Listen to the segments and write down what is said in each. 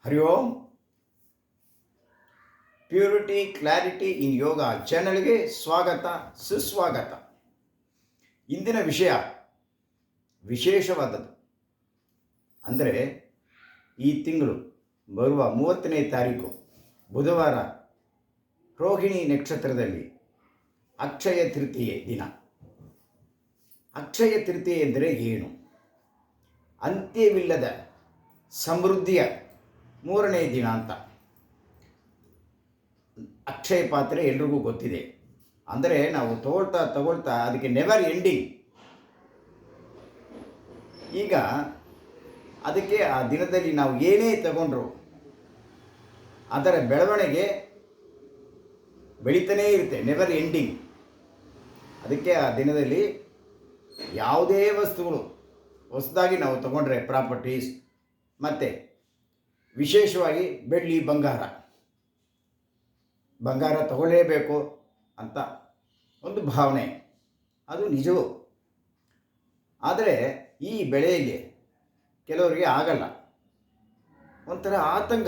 ಹರಿ ಓಂ. Purity clarity ಇನ್ ಯೋಗ ಚಾನಲ್ಗೆ ಸ್ವಾಗತ, ಸುಸ್ವಾಗತ. ಇಂದಿನ ವಿಷಯ ವಿಶೇಷವಾದದ್ದು. ಅಂದರೆ ಈ ತಿಂಗಳು ಬರುವ 30ನೇ ತಾರೀಕು ಬುಧವಾರ ರೋಹಿಣಿ ನಕ್ಷತ್ರದಲ್ಲಿ ಅಕ್ಷಯ ತೃತೀಯೆ ದಿನ. ಅಕ್ಷಯ ತೃತೀಯೆ ಎಂದರೆ ಏನು? ಅಂತ್ಯವಿಲ್ಲದ ಸಮೃದ್ಧಿಯ 3ನೇ ದಿನ ಅಂತ. ಅಕ್ಷಯ ಪಾತ್ರೆ ಎಲ್ರಿಗೂ ಗೊತ್ತಿದೆ. ಅಂದರೆ ನಾವು ತಗೊಳ್ತಾ ಅದಕ್ಕೆ ನೆವರ್ ಎಂಡಿಂಗ್. ಈಗ ಅದಕ್ಕೆ ಆ ದಿನದಲ್ಲಿ ನಾವು ಏನೇ ತಗೊಂಡ್ರು ಅದರ ಬೆಳವಣಿಗೆ ಬೆಳೀತಾನೇ ಇರುತ್ತೆ, ನೆವರ್ ಎಂಡಿಂಗ್. ಅದಕ್ಕೆ ಆ ದಿನದಲ್ಲಿ ಯಾವುದೇ ವಸ್ತುಗಳು ಹೊಸದಾಗಿ ನಾವು ತಗೊಂಡ್ರೆ ಪ್ರಾಪರ್ಟೀಸ್, ಮತ್ತು ವಿಶೇಷವಾಗಿ ಬೆಳ್ಳಿ ಬಂಗಾರ ತಗೊಳ್ಳೇಬೇಕು ಅಂತ ಒಂದು ಭಾವನೆ, ಅದು ನಿಜವೂ. ಆದರೆ ಈ ಬೆಳೆಯಲ್ಲಿ ಕೆಲವರಿಗೆ ಆಗಲ್ಲ, ಒಂಥರ ಆತಂಕ.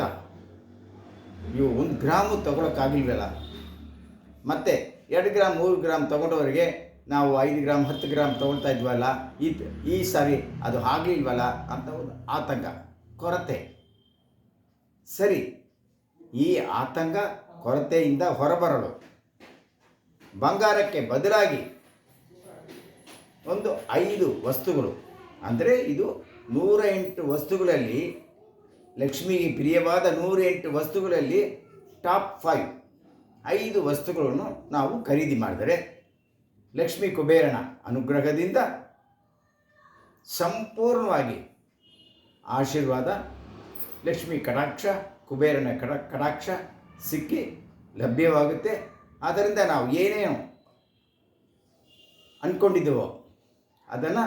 ಇವು 1 ಗ್ರಾಮು ತಗೊಳಕ್ಕಾಗಿಲ್ವಲ್ಲ, ಮತ್ತು 2 ಗ್ರಾಮ್ 3 ಗ್ರಾಮ್ ತಗೊಂಡವರಿಗೆ ನಾವು 5 ಗ್ರಾಮ್ 10 ಗ್ರಾಮ್ ತೊಗೊಳ್ತಾ ಇದ್ವಲ್ಲ, ಈ ಸಾರಿ ಅದು ಆಗಲಿಲ್ವಲ್ಲ ಅಂತ ಒಂದು ಆತಂಕ, ಕೊರತೆ. ಸರಿ, ಈ ಆತಂಕ ಕೊರತೆಯಿಂದ ಹೊರಬರಲು ಬಂಗಾರಕ್ಕೆ ಬದಲಾಗಿ ಒಂದು 5 ವಸ್ತುಗಳು, ಅಂದರೆ ಇದು 108 ವಸ್ತುಗಳಲ್ಲಿ, ಲಕ್ಷ್ಮಿಗೆ ಪ್ರಿಯವಾದ 108 ವಸ್ತುಗಳಲ್ಲಿ ಟಾಪ್ 5 ವಸ್ತುಗಳನ್ನು ನಾವು ಖರೀದಿ ಮಾಡಿದರೆ ಲಕ್ಷ್ಮೀ ಕುಬೇರನ ಅನುಗ್ರಹದಿಂದ ಸಂಪೂರ್ಣವಾಗಿ ಆಶೀರ್ವಾದ, ಲಕ್ಷ್ಮೀ ಕಟಾಕ್ಷ, ಕುಬೇರನ ಕಟಾಕ್ಷ ಸಿಕ್ಕಿ ಲಭ್ಯವಾಗುತ್ತೆ. ಆದ್ದರಿಂದ ನಾವು ಏನೇನು ಅಂದ್ಕೊಂಡಿದ್ದೇವೋ ಅದನ್ನು,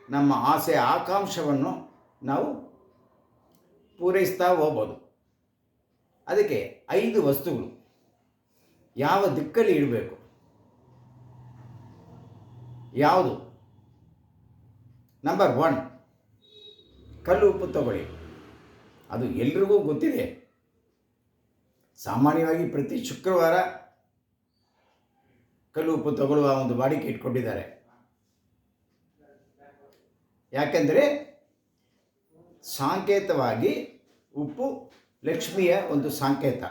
ನಮ್ಮ ಆಸೆ ಆಕಾಂಕ್ಷವನ್ನು ನಾವು ಪೂರೈಸ್ತಾ ಹೋಗ್ಬೋದು. ಅದಕ್ಕೆ 5 ವಸ್ತುಗಳು ಯಾವ ದಿಕ್ಕಲ್ಲಿ ಇಡಬೇಕು, ಯಾವುದು? ನಂಬರ್ 1, ಕಲ್ಲು ಉಪ್ಪು ತಗೊಳ್ಳಿ. ಅದು ಎಲ್ರಿಗೂ ಗೊತ್ತಿದೆ. ಸಾಮಾನ್ಯವಾಗಿ ಪ್ರತಿ ಶುಕ್ರವಾರ ಕಲ್ಲು ಉಪ್ಪು ತಗೊಳ್ಳುವ ಒಂದು ವಾಡಿಕೆ ಇಟ್ಕೊಂಡಿದ್ದಾರೆ. ಯಾಕೆಂದರೆ ಸಾಂಕೇತವಾಗಿ ಉಪ್ಪು ಲಕ್ಷ್ಮಿಯ ಒಂದು ಸಂಕೇತ.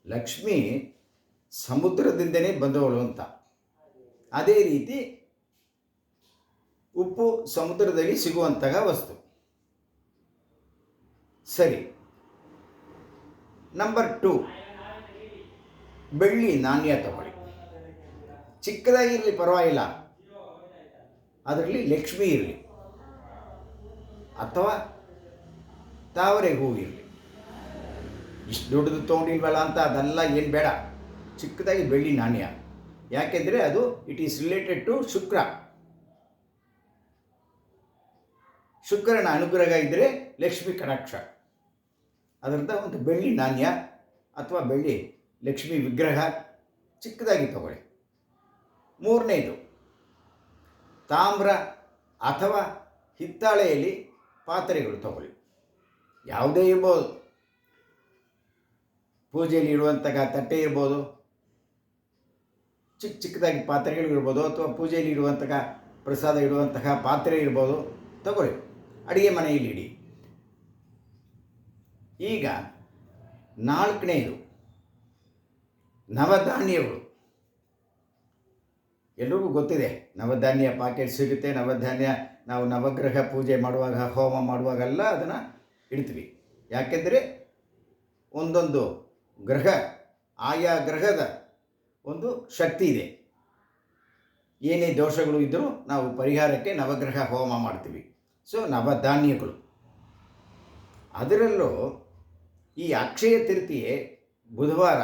ಲಕ್ಷ್ಮಿ ಸಮುದ್ರದಿಂದನೇ ಬಂದವಳು ಅಂತ. ಅದೇ ರೀತಿ ಉಪ್ಪು ಸಮುದ್ರದಲ್ಲಿ ಸಿಗುವಂತಹ ವಸ್ತು. ಸರಿ. ನಂಬರ್ 2, ಬೆಳ್ಳಿ ನಾಣ್ಯ ತಗೊಳ್ಳಿ. ಚಿಕ್ಕದಾಗಿರಲಿ ಪರವಾಗಿಲ್ಲ, ಅದರಲ್ಲಿ ಲಕ್ಷ್ಮಿ ಇರಲಿ ಅಥವಾ ತಾವರೆ ಹೂವು ಇರಲಿ. ಇಷ್ಟು ದೊಡ್ಡದು ತೊಗೊಂಡಿಲ್ವಲ್ಲ ಅಂತ ಅದೆಲ್ಲ ಏನು ಬೇಡ. ಚಿಕ್ಕದಾಗಿ ಬೆಳ್ಳಿ ನಾಣ್ಯ. ಯಾಕೆಂದರೆ ಅದು ಇಟ್ ಈಸ್ ರಿಲೇಟೆಡ್ ಟು ಶುಕ್ರನ ಅನುಗ್ರಹ ಇದ್ದರೆ ಲಕ್ಷ್ಮಿ ಕಟಾಕ್ಷ. ಅದರಿಂದ ಒಂದು ಬೆಳ್ಳಿ ನಾಣ್ಯ ಅಥವಾ ಬೆಳ್ಳಿ ಲಕ್ಷ್ಮಿ ವಿಗ್ರಹ ಚಿಕ್ಕದಾಗಿ ತಗೊಳ್ಳಿ. 3ನೇದು, ತಾಮ್ರ ಅಥವಾ ಹಿತ್ತಾಳೆಯಲ್ಲಿ ಪಾತ್ರೆಗಳು ತಗೊಳ್ಳಿ. ಯಾವುದೇ ಇರ್ಬೋದು, ಪೂಜೆಯಲ್ಲಿ ಇಡುವಂತಹ ತಟ್ಟೆ ಇರ್ಬೋದು, ಚಿಕ್ಕದಾಗಿ ಪಾತ್ರೆಗಳು ಇರ್ಬೋದು, ಅಥವಾ ಪೂಜೆಯಲ್ಲಿ ಇಡುವಂತಹ ಪ್ರಸಾದ ಇಡುವಂತಹ ಪಾತ್ರೆ ಇರ್ಬೋದು, ತಗೊಳ್ಳಿ. ಅಡುಗೆ ಮನೆಯಲ್ಲಿ ಇಡಿ. ಈಗ 4ನೇದು, ನವಧಾನ್ಯಗಳು. ಎಲ್ರಿಗೂ ಗೊತ್ತಿದೆ, ನವಧಾನ್ಯ ಪಾಕೆಟ್ ಸಿಗುತ್ತೆ. ನವಧಾನ್ಯ ನಾವು ನವಗ್ರಹ ಪೂಜೆ ಮಾಡುವಾಗ, ಹೋಮ ಮಾಡುವಾಗೆಲ್ಲ ಅದನ್ನು ಇಡ್ತೀವಿ. ಯಾಕೆಂದರೆ ಒಂದೊಂದು ಗ್ರಹ, ಆಯಾ ಗ್ರಹದ ಒಂದು ಶಕ್ತಿ ಇದೆ. ಏನೇ ದೋಷಗಳು ಇದ್ದರೂ ನಾವು ಪರಿಹಾರಕ್ಕೆ ನವಗ್ರಹ ಹೋಮ ಮಾಡ್ತೀವಿ. ಸೊ ನವಧಾನ್ಯಗಳು. ಅದರಲ್ಲೂ ಈ ಅಕ್ಷಯ ತೃತೀಯೆ ಬುಧವಾರ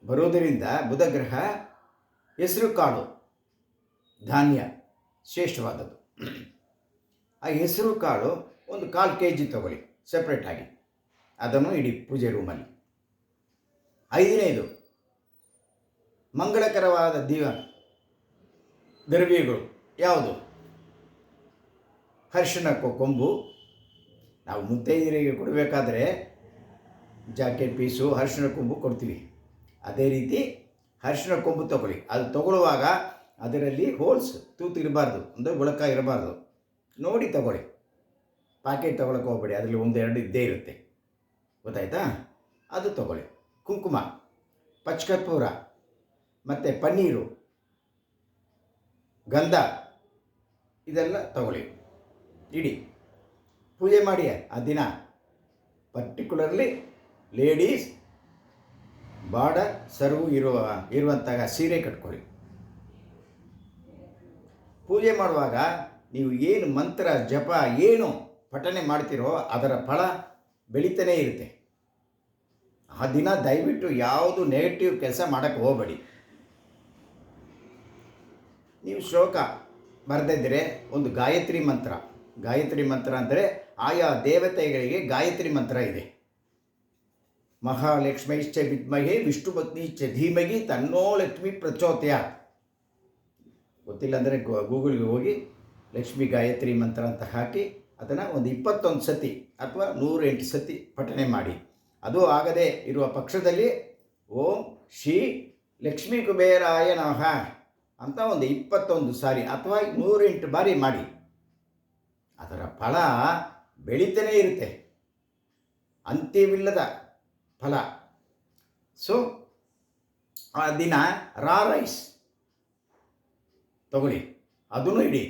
ಬರೋದರಿಂದ ಬುಧ ಗ್ರಹ ಹೆಸರು ಕಾಳು ಧಾನ್ಯ ಶ್ರೇಷ್ಠವಾದದ್ದು. ಆ ಹೆಸರು ಕಾಳು ಒಂದು 1/4 kg ತಗೊಳ್ಳಿ ಸೆಪ್ರೇಟಾಗಿ, ಅದನ್ನು ಇಡಿ ಪೂಜೆ ರೂಮಲ್ಲಿ. 5ನೇದು, ಮಂಗಳಕರವಾದ ದ್ರವ್ಯಗಳು ಯಾವುದು? ಅರಿಶಿಣಕ್ಕೂ ಕೊಂಬು, ನಾವು ಮುತ್ತೈದೆಯರಿಗೆ ಕೊಡಬೇಕಾದ್ರೆ ಜಾಕೆಟ್ ಪೀಸು ಅರಿಶಿಣ ಕೊಂಬು ಕೊಡ್ತೀವಿ. ಅದೇ ರೀತಿ ಅರಿಶಿಣ ಕೊಂಬು ತೊಗೊಳ್ಳಿ. ಅದು ತೊಗೊಳ್ಳುವಾಗ ಅದರಲ್ಲಿ ಹೋಲ್ಸ್ ತೂತು ಇರಬಾರ್ದು, ಅಂದರೆ ಒಳಕ ಇರಬಾರ್ದು, ನೋಡಿ ತಗೊಳ್ಳಿ. ಪ್ಯಾಕೆಟ್ ತೊಗೊಳಕ್ಕೆ ಹೋಗಬೇಡಿ, ಅದರಲ್ಲಿ 1-2 ಇದ್ದೇ ಇರುತ್ತೆ, ಗೊತ್ತಾಯ್ತಾ? ಅದು ತೊಗೊಳ್ಳಿ. ಕುಂಕುಮ, ಪಚ್ಚಕರ್ಪೂರ ಮತ್ತು ಪನ್ನೀರು, ಗಂಧ ಇದೆಲ್ಲ ತಗೊಳ್ಳಿ. ಇಡಿ ಪೂಜೆ ಮಾಡಿ ಆ ದಿನ. ಪರ್ಟಿಕ್ಯುಲರ್ಲಿ ಲೇಡೀಸ್ ಬಾರ್ಡರ್ ಸರ್ವು ಇರುವಂತಹ ಸೀರೆ ಕಟ್ಕೊಳ್ಳಿ. ಪೂಜೆ ಮಾಡುವಾಗ ನೀವು ಏನು ಮಂತ್ರ ಜಪ ಏನು ಪಠನೆ ಮಾಡ್ತೀರೋ ಅದರ ಫಲ ಬೆಳೀತಾನೇ ಇರುತ್ತೆ. ಆ ದಿನ ದಯವಿಟ್ಟು ಯಾವುದು ನೆಗೆಟಿವ್ ಕೆಲಸ ಮಾಡೋಕ್ಕೆ ಹೋಗಬೇಡಿ. ನೀವು ಶ್ಲೋಕ ಬರೆದಿದ್ದರೆ ಒಂದು ಗಾಯತ್ರಿ ಮಂತ್ರ ಅಂದರೆ ಆಯಾ ದೇವತೆಗಳಿಗೆ ಗಾಯತ್ರಿ ಮಂತ್ರ ಇದೆ. ಮಹಾಲಕ್ಷ್ಮೈಶ್ಚ ವಿದ್ಮಹೇ ವಿಷ್ಣುಪತ್ನಿಶ್ಚ ಧೀಮಹಿ ತನ್ನೋ ಲಕ್ಷ್ಮಿ ಪ್ರಚೋದಯಾತ್. ಗೊತ್ತಿಲ್ಲ ಅಂದರೆ ಗೂಗಲ್ಗೆ ಹೋಗಿ ಲಕ್ಷ್ಮಿ ಗಾಯತ್ರಿ ಮಂತ್ರ ಅಂತ ಹಾಕಿ ಅದನ್ನು ಒಂದು 21 ಸತಿ ಅಥವಾ 108 ಸತಿ ಪಠನೆ ಮಾಡಿ. ಅದು ಆಗದೇ ಇರುವ ಪಕ್ಷದಲ್ಲಿ ಓಂ ಶ್ರೀ ಲಕ್ಷ್ಮೀ ಕುಬೇರಾಯ ನಮಃ ಅಂತ ಒಂದು 21 ಸಾರಿ ಅಥವಾ 108 ಬಾರಿ ಮಾಡಿ. ಅದರ ಫಲ ಬೆಳೀತಾನೇ ಇರುತ್ತೆ, ಅಂತ್ಯವಿಲ್ಲದ ಫಲ. ಸೊ ಆ ದಿನ ರಾ ರೈಸ್ ತಗೊಳ್ಳಿ, ಅದನ್ನು ಇಡಿ.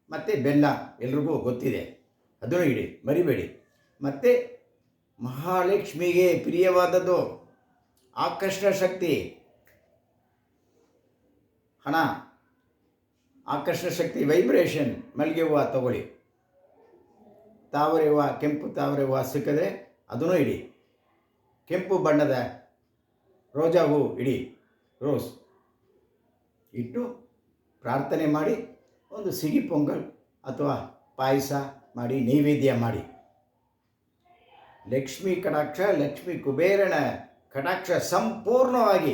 ಮತ್ತು ಬೆಲ್ಲ ಎಲ್ರಿಗೂ ಗೊತ್ತಿದೆ, ಅದನ್ನು ಇಡಿ, ಮರಿಬೇಡಿ. ಮತ್ತು ಮಹಾಲಕ್ಷ್ಮಿಗೆ ಪ್ರಿಯವಾದದ್ದು ಆಕರ್ಷಣ ಶಕ್ತಿ, ಹಣ, ಆಕರ್ಷಣ ಶಕ್ತಿ, ವೈಬ್ರೇಷನ್ ಮಲ್ಲಿಗೆ ಹೂವು ತಗೊಳ್ಳಿ. ತಾವರೆ ಹೂವು, ಕೆಂಪು ತಾವರೆ ಹೂವು ಸಿಕ್ಕಿದ್ರೆ ಅದನ್ನು ಇಡಿ. ಕೆಂಪು ಬಣ್ಣದ ರೋಜಾ ಹೂವು ಇಡಿ, ರೋಸ್ ಇಟ್ಟು ಪ್ರಾರ್ಥನೆ ಮಾಡಿ ಒಂದು ಸಿಹಿ ಪೊಂಗಲ್ ಅಥವಾ ಪಾಯಸ ಮಾಡಿ ನೈವೇದ್ಯ ಮಾಡಿ. ಲಕ್ಷ್ಮೀ ಕಟಾಕ್ಷ, ಲಕ್ಷ್ಮೀ ಕುಬೇರನ ಕಟಾಕ್ಷ ಸಂಪೂರ್ಣವಾಗಿ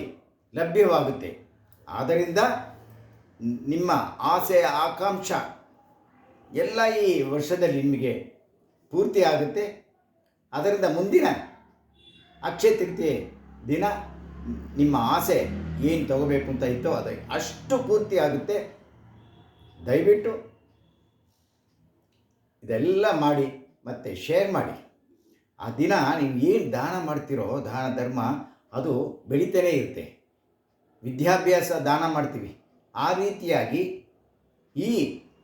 ಲಭ್ಯವಾಗುತ್ತೆ. ಆದ್ದರಿಂದ ನಿಮ್ಮ ಆಸೆ ಆಕಾಂಕ್ಷ ಎಲ್ಲ ಈ ವರ್ಷದಲ್ಲಿ ನಿಮಗೆ ಪೂರ್ತಿ ಆಗುತ್ತೆ. ಅದರಿಂದ ಮುಂದಿನ ಅಕ್ಷಯ ತೃತೀಯ ದಿನ ನಿಮ್ಮ ಆಸೆ ಏನು ತಗೋಬೇಕು ಅಂತ ಇತ್ತೋ ಅದು ಅಷ್ಟು ಪೂರ್ತಿ ಆಗುತ್ತೆ. ದಯವಿಟ್ಟು ಇದೆಲ್ಲ ಮಾಡಿ ಮತ್ತು ಶೇರ್ ಮಾಡಿ. ಆ ದಿನ ನೀವು ಏನು ದಾನ ಮಾಡ್ತೀರೋ ದಾನ ಧರ್ಮ ಅದು ಬೆಳೀತಾನೇ ಇರುತ್ತೆ. ವಿದ್ಯಾಭ್ಯಾಸ ದಾನ ಮಾಡ್ತೀವಿ, ಆ ರೀತಿಯಾಗಿ ಈ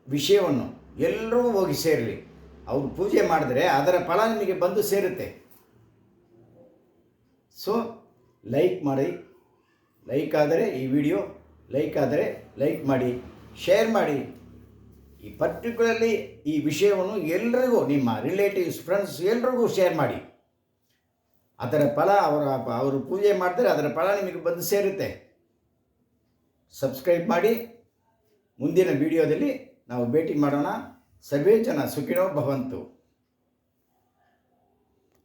ವಿಷಯವನ್ನು ಎಲ್ಲರೂ ಹೋಗಿ ಸೇರಲಿ. ಅವರು ಪೂಜೆ ಮಾಡಿದ್ರೆ ಅದರ ಫಲ ನಿಮಗೆ ಬಂದು ಸೇರುತ್ತೆ. ಸೊ ಲೈಕ್ ಮಾಡಿ, ಲೈಕ್ ಆದರೆ ಈ ವಿಡಿಯೋ ಲೈಕ್ ಆದರೆ ಲೈಕ್ ಮಾಡಿ, ಶೇರ್ ಮಾಡಿ. ಈ ಪರ್ಟಿಕ್ಯುಲರ್ಲಿ ಈ ವಿಷಯವನ್ನು ಎಲ್ರಿಗೂ, ನಿಮ್ಮ ರಿಲೇಟಿವ್ಸ್, ಫ್ರೆಂಡ್ಸ್ ಎಲ್ರಿಗೂ ಶೇರ್ ಮಾಡಿ. ಅದರ ಫಲ ಅವರು ಪೂಜೆ ಮಾಡಿದ್ರೆ ಅದರ ಫಲ ನಿಮಗೆ ಬಂದು ಸೇರುತ್ತೆ. ಸಬ್ಸ್ಕ್ರೈಬ್ ಮಾಡಿ. ಮುಂದಿನ ವಿಡಿಯೋದಲ್ಲಿ ನಾವು ಭೇಟಿ ಮಾಡೋಣ. ಸರ್ವೇ ಜನ ಸುಖಿನೋ ಭವಂತು.